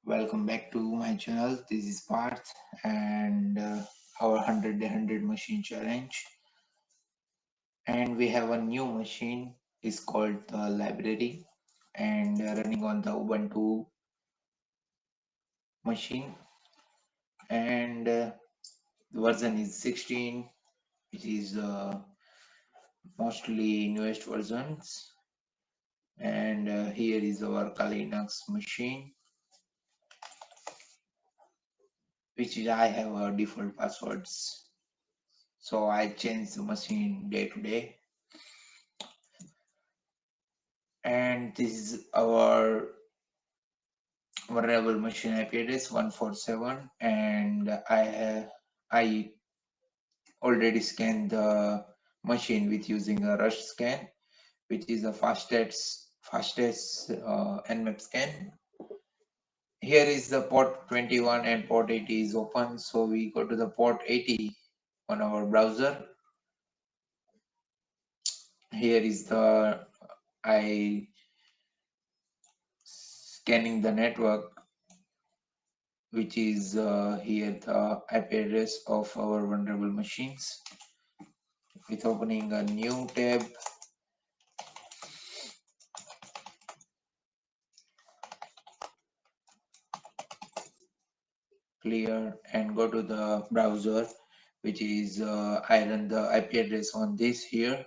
Welcome back to my channel. This is Parth and our 100 day 100 machine challenge. And we have a new machine. It's called the library and running on the Ubuntu machine. And the version is 16, which is mostly newest versions. And here is our Linux machine, which is I have default passwords. So I change the machine day to day. And this is our vulnerable machine IP address 147, and I already scanned the machine with using a rush scan, which is the fastest Nmap scan. Here is the port 21 and port 80 is open, so we go to the port 80 on our browser. Here is the I scanning the network, which is here the IP address of our vulnerable machines. With opening a new tab, clear, and go to the browser, which is I run the IP address on this here.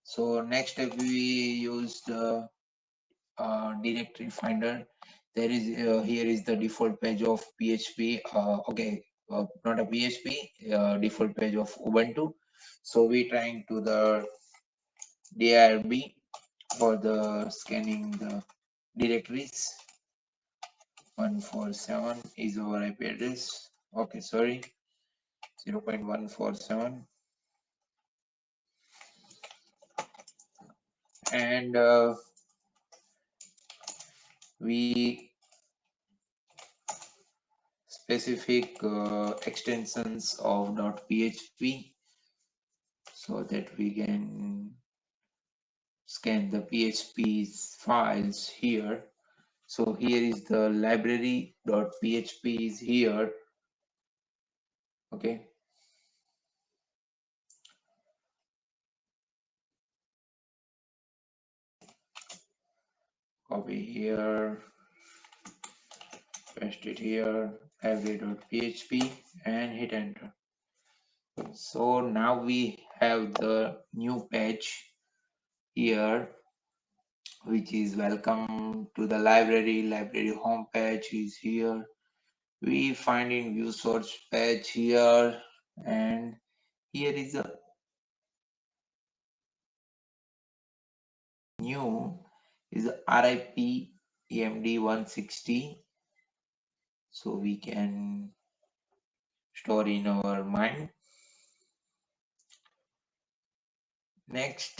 So next step, we use the directory finder. There is here is the default page of PHP. Not a PHP, default page of Ubuntu. So we trying to the DIRB for the scanning the directories. 147 is our IP address. Okay, sorry, 0.147. And we specific extensions of .php so that we can scan the PHP files here. So here is the library.php is here. Okay. Copy here, paste it here, library.php, and hit enter. So now we have the new page here, which is welcome to the library. Library homepage is here. We find in view source page here, and here is a new is RIP EMD 160. So we can store in our mind. Next,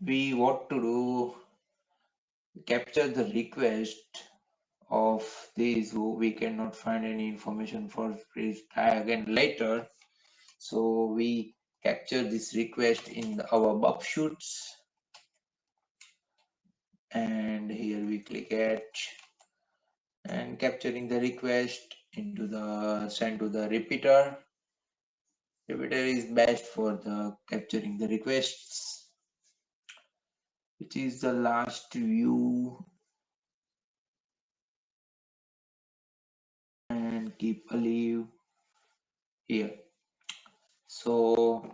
we what to do, capture the request of these who we cannot find any information for, please try again later. So we capture this request in our bug shoots, and here we click at and capturing the request into the send to the repeater. Repeater is best for the capturing the requests, which is the last view, and keep alive here. So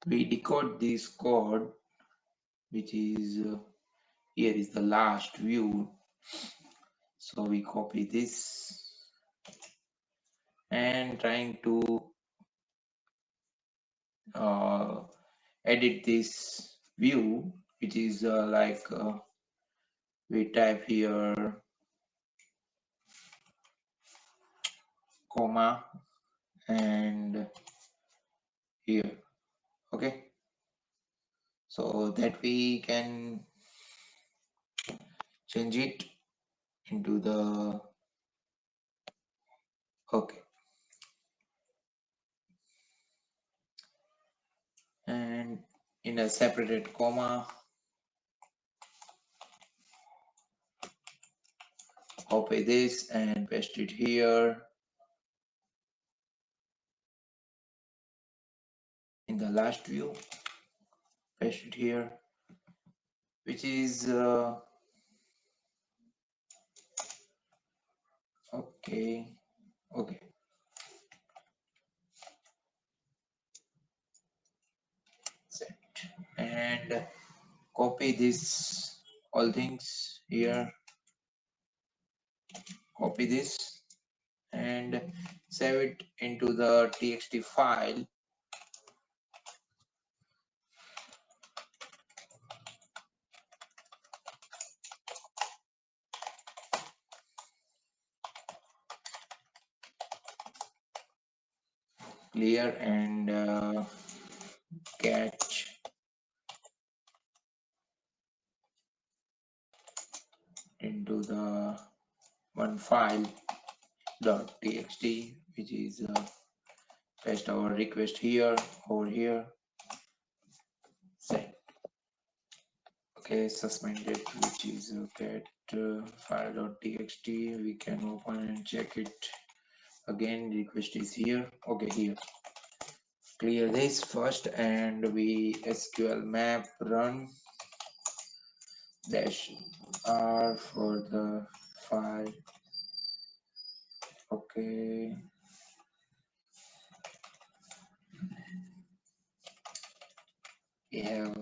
we decode this code, which is here is the last view. So we copy this and trying to edit this view, which is we type here comma and here. Okay, so that we can change it into the okay, and in a separated comma copy this and paste it here in the last view, paste it here, which is okay. Set. And copy this all things here, copy this and save it into the txt file. Clear and catch into the one file .txt, which is paste our request here, over here, set. Okay, suspended, which is get file.txt. We can open and check it again. Request is here. Okay, here. Clear this first, and we SQL map run dash R for the file. Okay. We have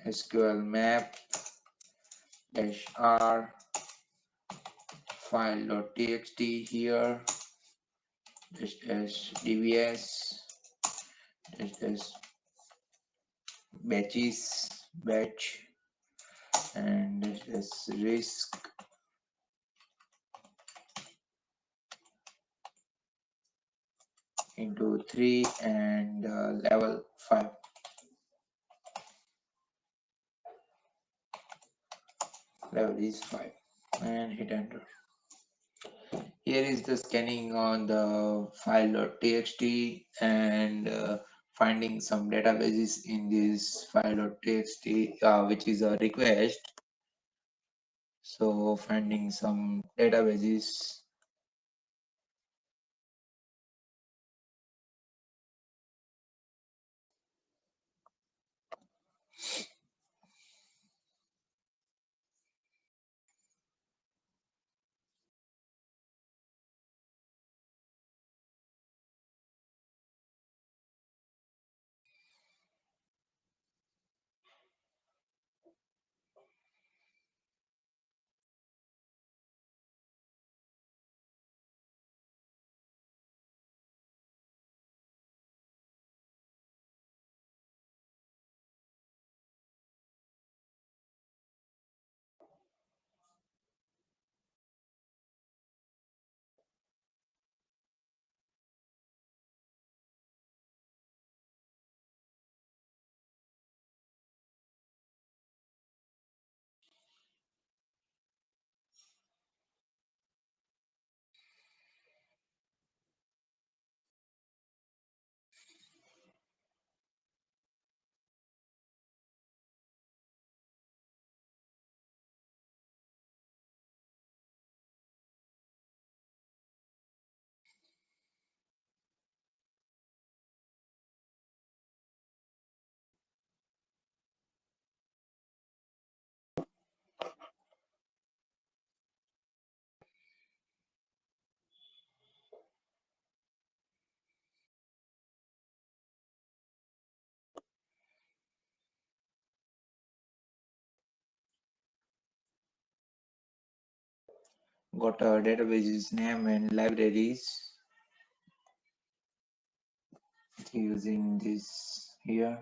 SQL map dash R file.txt here dash dvs dash batches batch and dash risk into 3 and level 5. Level is 5 and hit enter. Here is the scanning on the file.txt and finding some databases in this file.txt, which is a request. So finding some databases. Got a databases name and libraries using this here.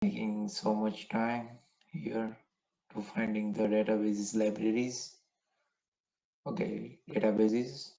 taking so much time here to finding the databases libraries. Okay, databases.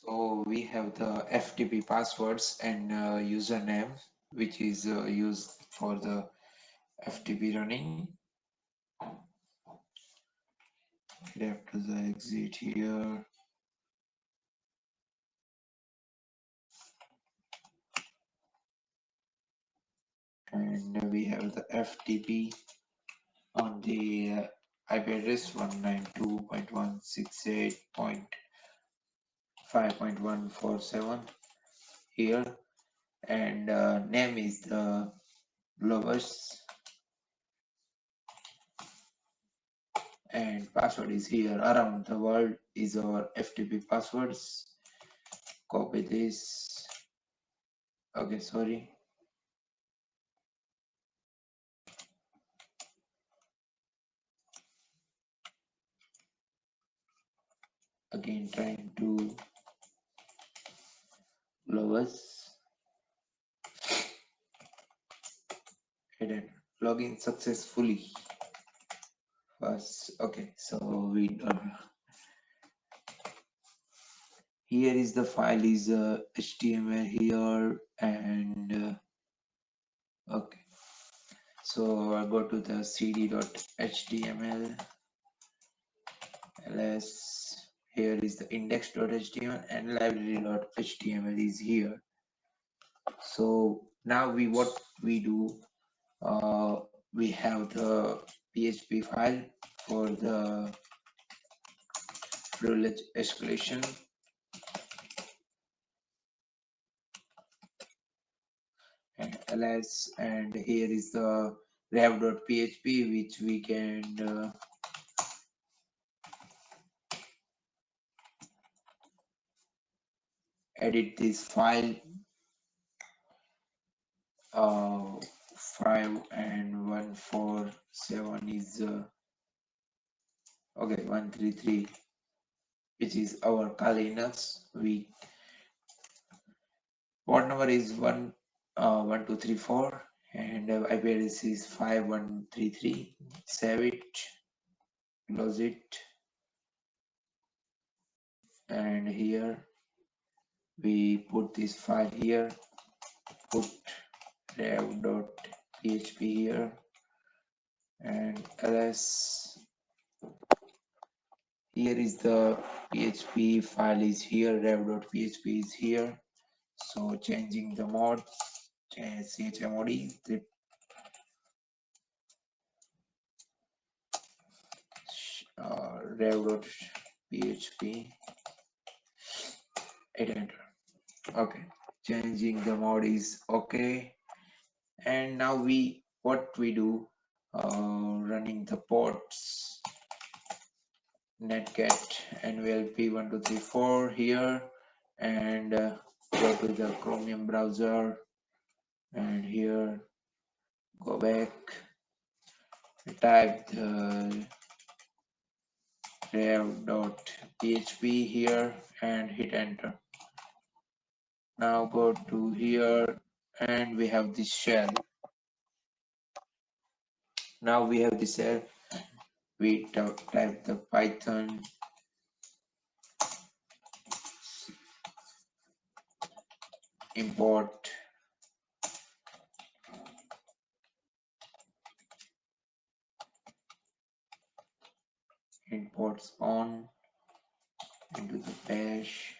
So we have the FTP passwords and username, which is used for the FTP running. After the exit here, and we have the FTP on the IP address 192.168.5.147 here, and name is the Globus, and password is here. Around the world is our FTP passwords. Copy this. Okay, sorry. Again, trying to Globus. Hidden. Login successfully. First, okay, so we here is the file is HTML here, and okay, so I go to the cd.html ls. Here is the index.html and library.html is here. So now what we do, we have the PHP file for the privilege escalation, and ls, and here is the rev.php, which we can edit this file. 5 and 147 is okay, 133, which is our Kali Linux. We port number is 1234, and IP address is 5133. Save it, close it, and here we put this file here, put rev.php here, and ls. Here is the PHP file is here, rev.php is here. So changing the mod, chmod, rev.php, hit enter. Okay, changing the mode is okay. And now what we do, running the ports netcat nvlp1234 here, and go to the Chromium browser, and here go back, type the rev.php here and hit enter. Now go to here and we have this shell. Now we have this shell. We type the Python import imports on into the bash.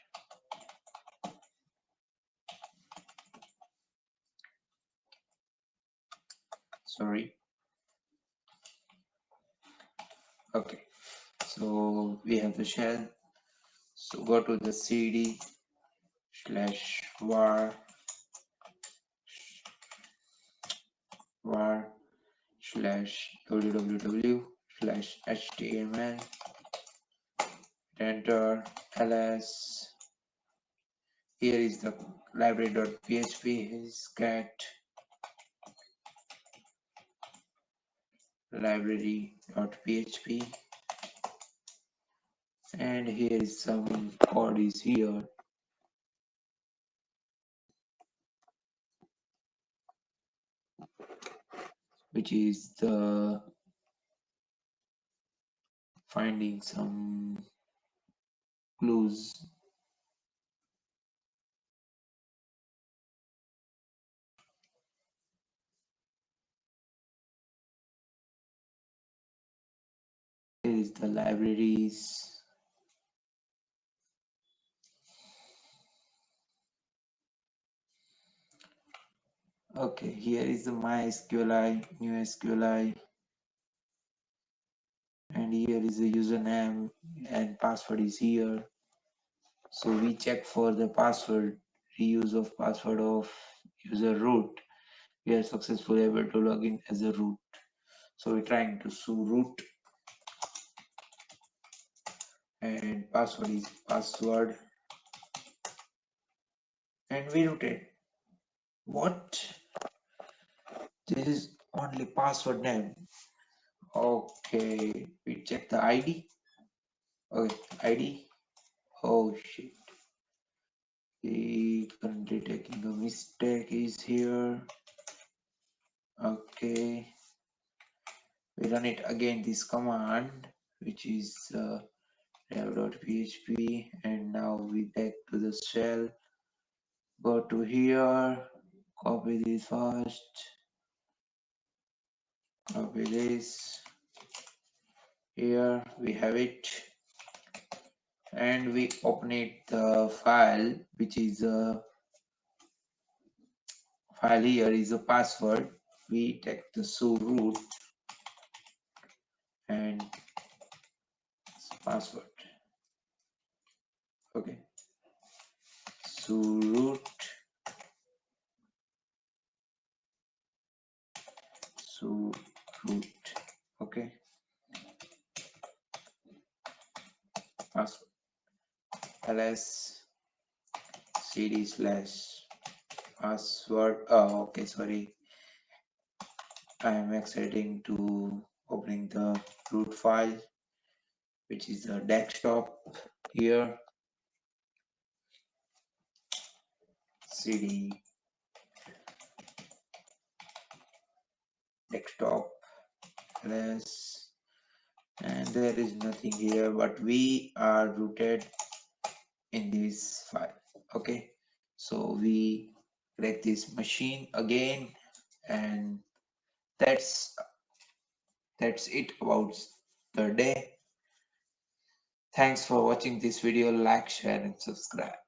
Sorry. Okay. So we have the shell. So go to the cd /var /www/html, enter ls. Here is the library.php is cat library.php, and here is some code is here, which is the finding some clues. Here is the libraries. Okay, here is the MySQLi, new SQLi, and here is the username and password is here. So we check for the password, reuse of password of user root. We are successfully able to log in as a root. So we're trying to sudo root, and password is password, and we rooted. What? This is only password name. Okay, we check the ID. Okay, ID. Oh shit. The currently taking a mistake is here. Okay, we run it again, this command, which is dev.php, and now we back to the shell. Go to here, copy this first, copy this. Here we have it, and we open it the file, which is a file. Here is a password. We take the sudo root and password. Okay, sudo root. Okay, password ls cd/password. Oh, okay, sorry. I am exciting to opening the root file, which is the desktop. Here, cd desktop ls, and there is nothing here, but we are rooted in this file. Okay, so we crack this machine again, and that's it about the day. Thanks for watching this video. Like, share and subscribe.